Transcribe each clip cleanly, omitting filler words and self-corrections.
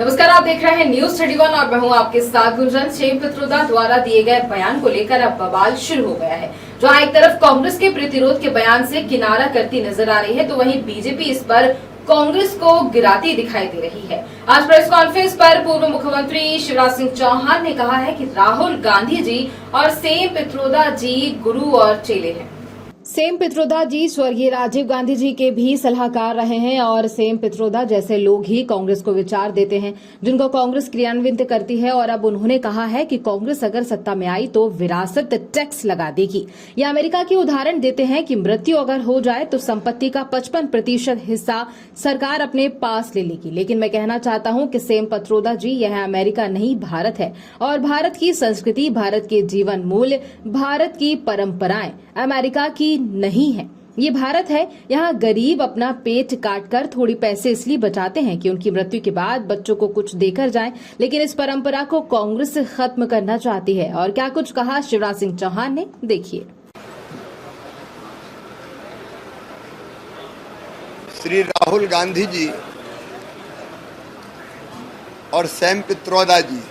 नमस्कार, आप देख रहे हैं न्यूज 31 और मैं हूं आपके साथ गुंजन। सेम पित्रोदा द्वारा दिए गए बयान को लेकर अब बवाल शुरू हो गया है। जहां एक तरफ कांग्रेस के प्रतिरोध के बयान से किनारा करती नजर आ रही है, तो वहीं बीजेपी इस पर कांग्रेस को गिराती दिखाई दे रही है। आज प्रेस कॉन्फ्रेंस पर पूर्व मुख्यमंत्री शिवराज सिंह चौहान ने कहा है कि राहुल गांधी जी और सेम पित्रोदा जी गुरु और चेले हैं। सेम पित्रोदा जी स्वर्गीय राजीव गांधी जी के भी सलाहकार रहे हैं और सेम पित्रोदा जैसे लोग ही कांग्रेस को विचार देते हैं, जिनको कांग्रेस क्रियान्वित करती है। और अब उन्होंने कहा है कि कांग्रेस अगर सत्ता में आई तो विरासत टैक्स लगा देगी। ये अमेरिका की उदाहरण देते हैं कि मृत्यु अगर हो जाए तो संपत्ति का 55% हिस्सा सरकार अपने पास ले लेगी। लेकिन मैं कहना चाहता हूं कि सेम पित्रोदा जी, यह अमेरिका नहीं भारत है, और भारत की संस्कृति, भारत के जीवन मूल्य, भारत की परंपराएं अमेरिका की नहीं है। ये भारत है। यहाँ गरीब अपना पेट काटकर थोड़ी पैसे इसलिए बचाते हैं कि उनकी मृत्यु के बाद बच्चों को कुछ देकर जाएं। लेकिन इस परंपरा को कांग्रेस खत्म करना चाहती है। और क्या कुछ कहा शिवराज सिंह चौहान ने, देखिए। श्री राहुल गांधी जी और सेम पित्रोदा जी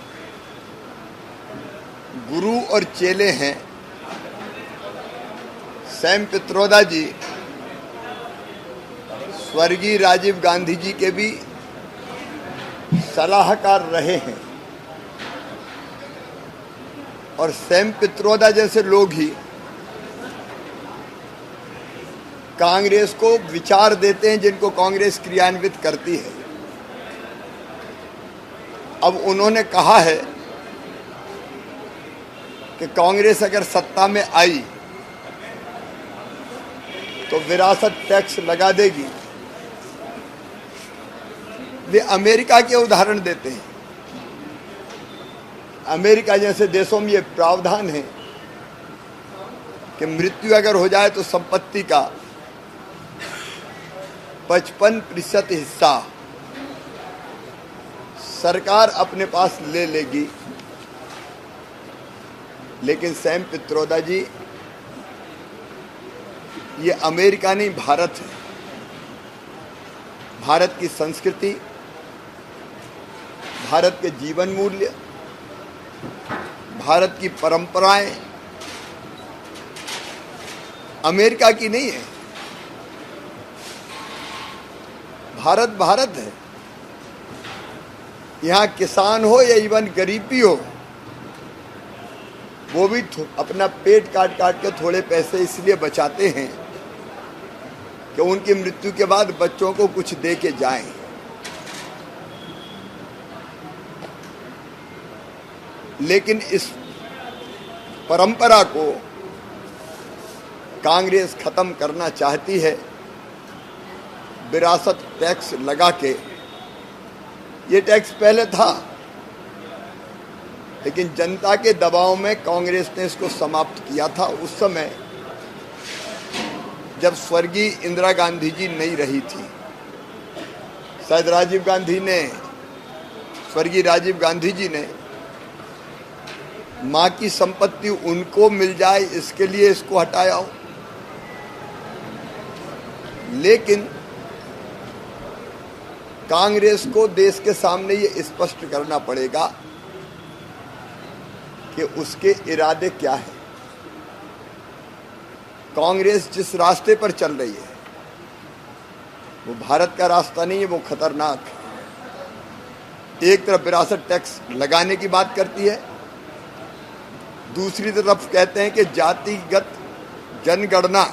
गुरु और चेले हैं। सेम पित्रोदा जी स्वर्गीय राजीव गांधी जी के भी सलाहकार रहे हैं, और सेम पित्रोदा जैसे लोग ही कांग्रेस को विचार देते हैं, जिनको कांग्रेस क्रियान्वित करती है। अब उन्होंने कहा है कि कांग्रेस अगर सत्ता में आई तो विरासत टैक्स लगा देगी। वे अमेरिका के उदाहरण देते हैं। अमेरिका जैसे देशों में यह प्रावधान है कि मृत्यु अगर हो जाए तो संपत्ति का 55% हिस्सा सरकार अपने पास ले लेगी। लेकिन सेम पित्रोदा जी, ये अमेरिका नहीं भारत है। भारत की संस्कृति, भारत के जीवन मूल्य, भारत की परंपराएं अमेरिका की नहीं है। भारत भारत है। यहाँ किसान हो या इवन गरीबी हो, वो भी अपना पेट काट काट के थोड़े पैसे इसलिए बचाते हैं कि उनकी मृत्यु के बाद बच्चों को कुछ दे के जाएं। लेकिन इस परंपरा को कांग्रेस खत्म करना चाहती है विरासत टैक्स लगा के। ये टैक्स पहले था, लेकिन जनता के दबाव में कांग्रेस ने इसको समाप्त किया था। उस समय जब स्वर्गीय इंदिरा गांधी जी नहीं रही थी, शायद स्वर्गीय राजीव गांधी जी ने मां की संपत्ति उनको मिल जाए इसके लिए इसको हटाया हो। लेकिन कांग्रेस को देश के सामने ये स्पष्ट करना पड़ेगा कि उसके इरादे क्या है। कांग्रेस जिस रास्ते पर चल रही है वो भारत का रास्ता नहीं है, वो खतरनाक है। एक तरफ विरासत टैक्स लगाने की बात करती है, दूसरी तरफ कहते हैं कि जातिगत जनगणना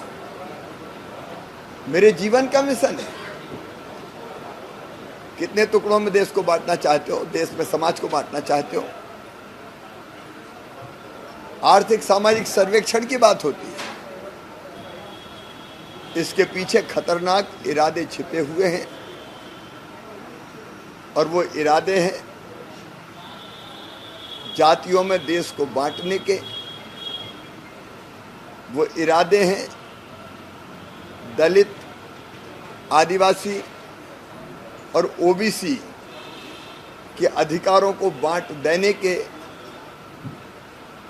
मेरे जीवन का मिशन है। कितने टुकड़ों में देश को बांटना चाहते हो, देश में समाज को बांटना चाहते हो। आर्थिक सामाजिक सर्वेक्षण की बात होती है। इसके पीछे खतरनाक इरादे छिपे हुए हैं, और वो इरादे हैं जातियों में देश को बांटने के। वो इरादे हैं दलित, आदिवासी और ओबीसी के अधिकारों को बांट देने के।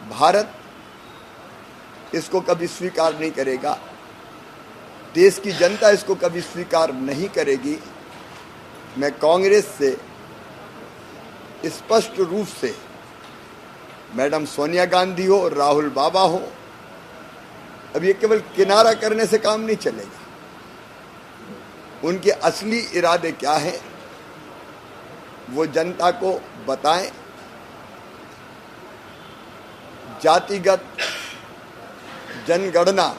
भारत इसको कभी स्वीकार नहीं करेगा। देश की जनता इसको कभी स्वीकार नहीं करेगी। मैं कांग्रेस से स्पष्ट रूप से मैडम सोनिया गांधी हो, राहुल बाबा हो, अब ये केवल किनारा करने से काम नहीं चलेगा। उनके असली इरादे क्या हैं वो जनता को बताएं। जातिगत जनगणना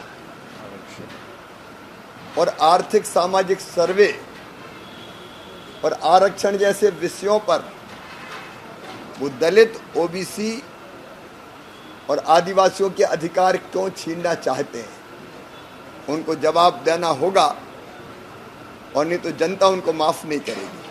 और आर्थिक सामाजिक सर्वे और आरक्षण जैसे विषयों पर वो दलित, ओबीसी और आदिवासियों के अधिकार क्यों छीनना चाहते हैं, उनको जवाब देना होगा, और नहीं तो जनता उनको माफ नहीं करेगी।